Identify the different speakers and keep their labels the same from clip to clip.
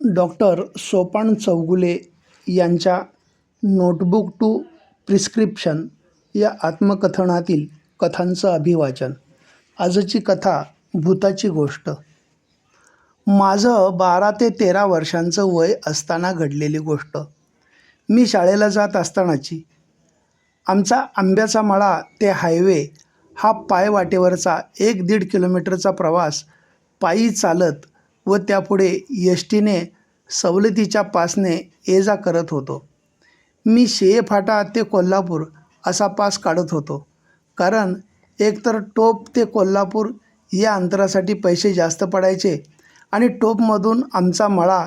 Speaker 1: Doctor Sopan Chougule यांच्या notebook to prescription या आत्मकथनातील कथांचं अभिवाचन. आजची कथा भूताची गोष्ट. माझं 12 ते 13 वर्षांचं वय असताना घडलेली गोष्ट. मी शाळेला जात असतानाची. आमचा आंब्याचा मळा ते हायवे हा पायवाटेवरचा 1-1.5 किलोमीटरचा प्रवास पायी चालत व त्यापुढे एस टीने सवलतीच्या पासने ये जा करत होतो. मी शेळे फाटा ते कोल्हापूर असा पास काढत होतो, कारण एकतर टोप ते कोल्हापूर या अंतरासाठी पैसे जास्त पडायचे आणि टोपमधून आमचा मळा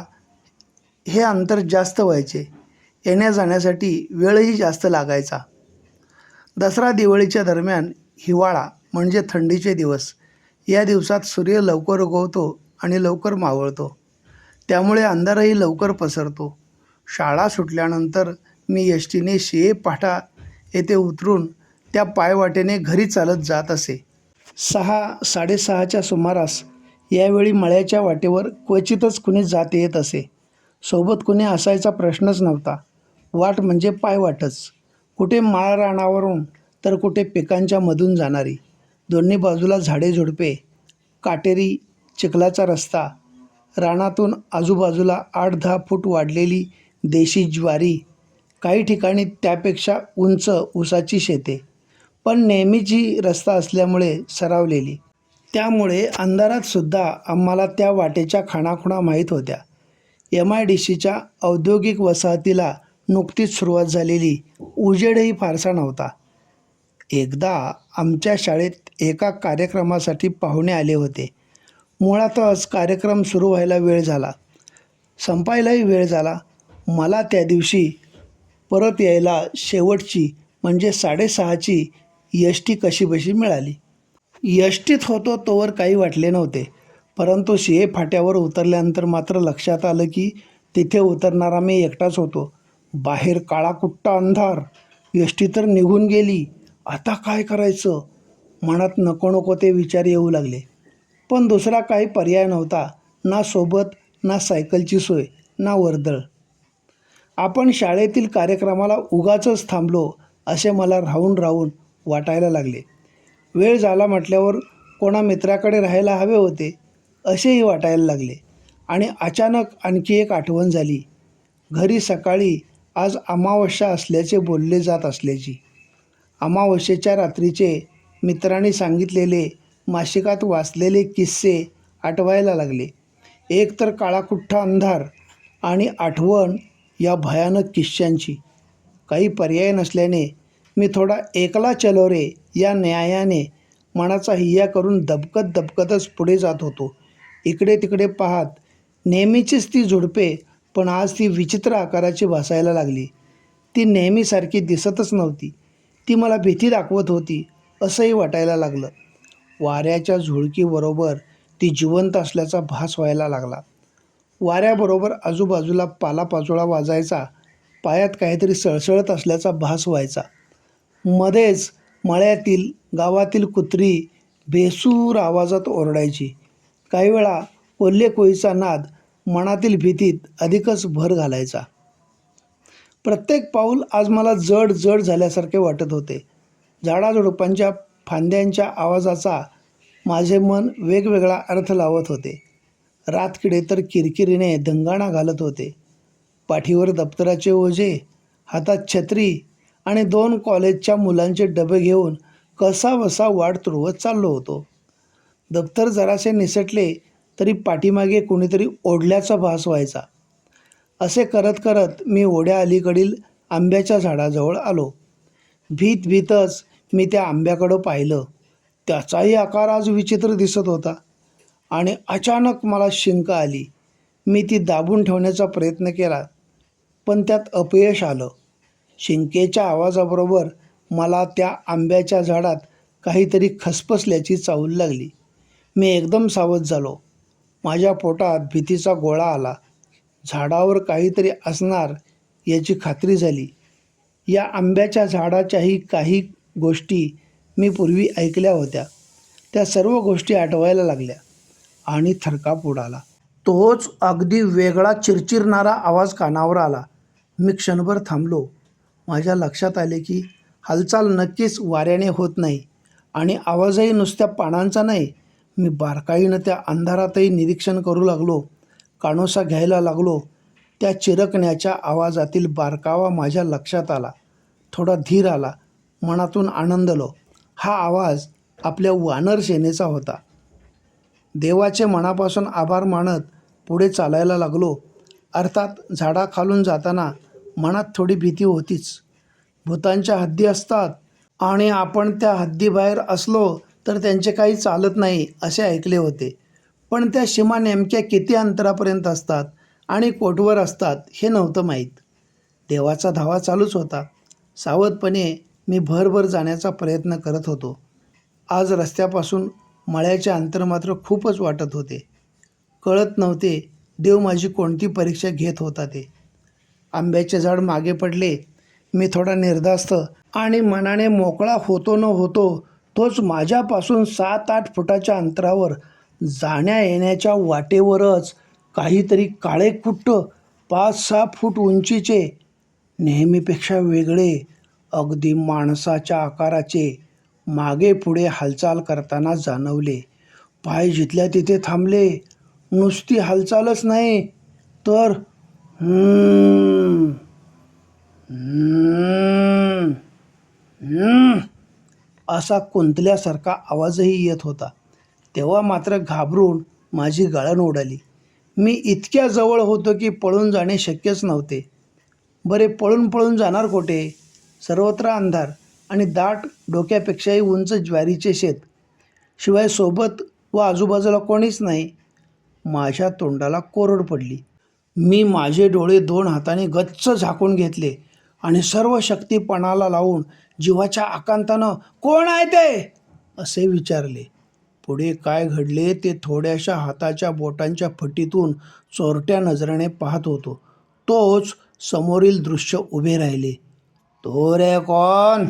Speaker 1: हे अंतर जास्त व्हायचे. येण्या जाण्यासाठी वेळही जास्त लागायचा. दसरा दिवाळीच्या दरम्यान हिवाळा म्हणजे थंडीचे दिवस. या दिवसात सूर्य लवकर उगवतो आणि लवकर मावळतो, त्यामुळे अंधारही लवकर पसरतो. शाळा सुटल्यानंतर मी एस टीने शेळे फाटा येथे उतरून त्या पायवाटेने घरी चालत जात असे. 6-6:30च्या सुमारास यावेळी मळ्याच्या वाटेवर क्वचितच कुणी जात येत असे. सोबत कुणी असायचा प्रश्नच नव्हता. वाट म्हणजे पायवाटच. कुठे माळ रानावरून तर कुठे पिकांच्या मधून जाणारी. दोन्ही बाजूला झाडे झुडपे, काटेरी चिखलाचा रस्ता, रानातून आजूबाजूला 8-10 फूट वाढलेली देशी ज्वारी, काही ठिकाणी त्यापेक्षा उंच ऊसाची शेते, पण नेहमीची रस्ता असल्यामुळे सरावलेली. त्यामुळे अंधारातसुद्धा आम्हाला त्या वाटेच्या खाणाखुणा माहीत होत्या. MIDCच्या औद्योगिक वसाहतीला नुकतीच सुरुवात झालेली. उजेडही फारसा नव्हता. एकदा आमच्या शाळेत एका कार्यक्रमासाठी पाहुणे आले होते. मुळातच कार्यक्रम सुरू व्हायला वेळ झाला, संपायलाही वेळ झाला. मला त्या दिवशी परत यायला शेवटची म्हणजे 6:30ची एस टी कशीबशी मिळाली. एस टीत होतो तोवर काही वाटले नव्हते, परंतु शेळे फाट्यावर उतरल्यानंतर मात्र लक्षात आलं की तिथे उतरणारा मी एकटाच होतो. बाहेर काळाकुट्टा अंधार. एस टी तर निघून गेली. आता काय करायचं? मनात नको नको ते विचार येऊ लागले. पण दुसरा काही पर्याय नव्हता. ना सोबत, ना सायकलची सोय, ना वर्दळ. आपण शाळेतील कार्यक्रमाला उगाचच थांबलो असे मला राहून राहून वाटायला लागले. वेळ झाला म्हटल्यावर कोणा मित्राकडे राहायला हवे होते असेही वाटायला लागले. आणि अचानक आणखी एक आठवण झाली. घरी सकाळी आज अमावस्या असल्याचे बोलले जात असल्याची. अमावस्येच्या रात्रीचे मित्रांनी सांगितलेले मासिकात वाचलेले किस्से आठवायला लागले. एक तर काळाकुट्टा अंधार आणि आठवण या भयानक किस्स्यांची. काही पर्याय नसल्याने मी थोडा एकला चलो रे या न्यायाने मनाचा हिय्या करून दबकतच पुढे जात होतो. इकडे तिकडे पाहत नेहमीचीच ती झुडपे, पण आज ती विचित्र आकाराची भासायला लागली. ती नेहमीसारखी दिसतच नव्हती. ती मला भीती दाखवत होती असंही वाटायला लागलं. वाऱ्याच्या झुळकीबरोबर ती जिवंत असल्याचा भास व्हायला लागला. वाऱ्याबरोबर आजूबाजूला पालापाचोळा वाजायचा. पायात काहीतरी सळसळत असल्याचा भास व्हायचा. मध्येच मळ्यातील गावातील कुत्री बेसूर आवाजात ओरडायची. काही वेळा कोल्हे कोळीचा नाद मनातील भीतीत अधिकच भर घालायचा. प्रत्येक पाऊल आज मला जड जड झाल्यासारखे वाटत होते. झाडाझुडपांच्या फांद्यांच्या आवाजाचा माझे मन वेगवेगळा अर्थ लावत होते. रातकिडे तर किरकिरीने धिंगाणा घालत होते. पाठीवर दप्तराचे ओझे, हातात छत्री आणि 2 कॉलेजच्या मुलांचे डबे घेऊन कसाबसा वाट तुडवत चाललो होतो. दप्तर जरासे निसटले तरी पाठीमागे कोणीतरी ओढल्याचा भास व्हायचा. असे करत करत मी ओढ्या अलीकडील आंब्याच्या झाडाजवळ आलो. भीतच मी त्या आंब्याकडं पाहिलं. त्याचाही आकार आज विचित्र दिसत होता. आणि अचानक मला शिंक आली. मी ती दाबून ठेवण्याचा प्रयत्न केला, पण त्यात अपयश आलं. शिंकेच्या आवाजाबरोबर मला त्या आंब्याच्या झाडात काहीतरी खसपसल्याची चाहूल लागली. मी एकदम सावध झालो. माझ्या पोटात भीतीचा गोळा आला. झाडावर काहीतरी असणार याची खात्री झाली. या आंब्याच्या झाडाच्याही काही गोष्टी मी पूर्वी ऐकल्या होत्या. त्या सर्व गोष्टी आठवायला लागल्या आणि थरकाप उडाला. तोच अगदी वेगळा चिरचिरणारा आवाज कानावर आला. मी क्षणभर थांबलो. माझ्या लक्षात आले की हालचाल नक्कीच वाऱ्याने होत नाही आणि आवाजही नुसत्या पानांचा नाही. मी बारकाईनं त्या अंधारातही निरीक्षण करू लागलो. कानोसा घ्यायला लागलो. त्या चिरकण्याच्या आवाजातील बारकावा माझ्या लक्षात आला. थोडा धीर आला. मनातून आनंदलो. हा आवाज आपल्या वानर सेनेचा होता. देवाचे मनापासून आभार मानत पुढे चालायला लागलो. अर्थात झाडाखालून जाताना मनात थोडी भीती होतीच. भूतांच्या हद्दी असतात आणि आपण त्या हद्दीबाहेर असलो तर त्यांचे काही चालत नाही असे ऐकले होते. पण त्या सीमा नेमक्या किती अंतरापर्यंत असतात आणि कोठवर असतात हे नव्हतं माहीत. देवाचा धावा चालूच होता. सावधपणे मी भरभर जाण्याचा प्रयत्न करत होतो. आज रस्त्यापासून मळ्याचे अंतर मात्र खूपच वाटत होते. कळत नव्हते देव माझी कोणती परीक्षा घेत होता ते. आंब्याचे झाड मागे पडले. मी थोडा निर्धास्त आणि मनाने मोकळा होतो न होतो तोच माझ्यापासून 7-8 फुटाच्या अंतरावर जाण्या येण्याच्या वाटेवरच काहीतरी काळेकुट्ट 5-6 फूट उंचीचे, नेहमीपेक्षा वेगळे, अगदी माणसाच्या आकाराचे मागे पुढे हालचाल करताना जाणवले. पाय जिथल्या तिथे थांबले. नुसती हालचालच नाही तर असा कुंतल्यासारखा आवाजही येत होता. तेव्हा मात्र घाबरून माझी गळण उडाली. मी इतक्या जवळ होतो की पळून जाणे शक्यच नव्हते. बरे, पळून पळून जाणार कोठे? सर्वत्र अंधार आणि दाट, डोक्यापेक्षाही उंच ज्वारीचे शेत. शिवाय सोबत व आजूबाजूला कोणीच नाही. माझ्या तोंडाला कोरड पडली. मी माझे डोळे 2 हातांनी गच्च झाकून घेतले आणि सर्व शक्ती पणाला लावून जीवाच्या आकांतानं "कोण आहे ते?" असे विचारले. पुढे काय घडले ते थोड्याशा हाताच्या बोटांच्या फटीतून चोरट्या नजरेने पाहत होतो. तोच समोरील दृश्य उभे राहिले. "तो रे कोण?"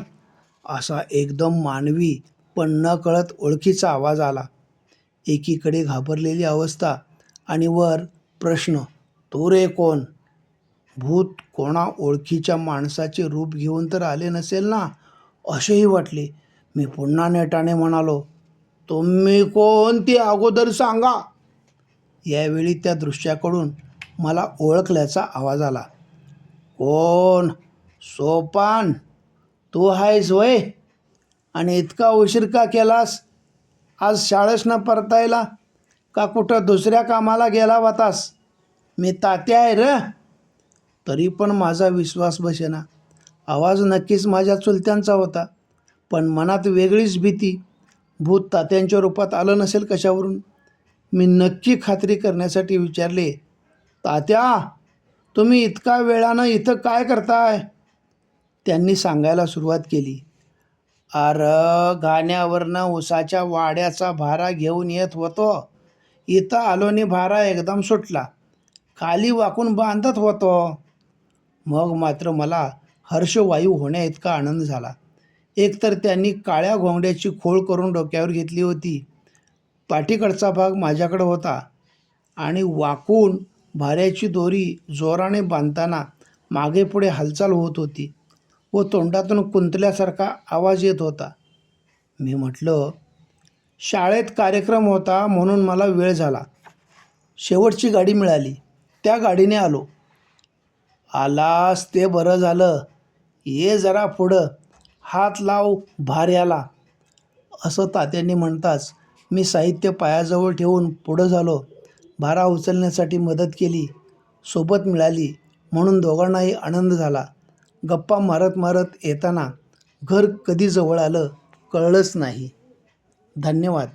Speaker 1: असा एकदम मानवी पण नकळत ओळखीचा आवाज आला. एकीकडे घाबरलेली अवस्था आणि वर प्रश्न, "तो रे कोण?" भूत कोणा ओळखीच्या माणसाचे रूप घेऊन तर आले नसेल ना असेही वाटले. मी पुन्हा नेटाने म्हणालो, "तुम्ही कोण ते अगोदर सांगा." यावेळी त्या दृश्याकडून मला ओळखल्याचा आवाज आला. "कोण? सोपान? तू आहेस वय? आणि इतका उशीर का केलास? आज शाळेस न परतायला का कुठं दुसऱ्या कामाला गेला होतास? मी तात्या आहे र." तरी पण माझा विश्वास बसेना. आवाज नक्कीच माझ्या चुलत्यांचा होता, पण मनात वेगळीच भीती. भूत तात्यांच्या रूपात आलं नसेल कशावरून? मी नक्की खात्री करण्यासाठी विचारले, "तात्या, तुम्ही इतका वेळानं इथं काय करताय?" त्यांनी सांगायला सुरुवात केली, "घाण्यावरनं ऊसाच्या वाड्याचा भारा घेऊन येत होतो. इथं आलोनी भारा एकदम सुटला. खाली वाकून बांधत होतो." मग मात्र मला हर्षवायू होण्या इतका आनंद झाला. एकतर त्यांनी काळ्या घोंगड्याची खोळ करून डोक्यावर घेतली होती. पाठीकडचा भाग माझ्याकडे होता आणि वाकून भाऱ्याची दोरी जोराने बांधताना मागे पुढे हालचाल होत होती व तोंडातून कुंतल्यासारखा आवाज येत होता. मी म्हटलं, "शाळेत कार्यक्रम होता म्हणून मला वेळ झाला. शेवटची गाडी मिळाली, त्या गाडीने आलो." "आलास ते बरं झालं. ये जरा पुढं, हात लाव भाऱ्याला." असं तात्यांनी म्हणताच मी साहित्य पायाजवळ ठेवून पुढं झालो. भारा उचलण्यासाठी मदत केली. सोबत मिळाली म्हणून दोघांनाही आनंद झाला. गप्पा मारत मारत येताना घर कधी जवळ आलं कळलंच नाही. धन्यवाद.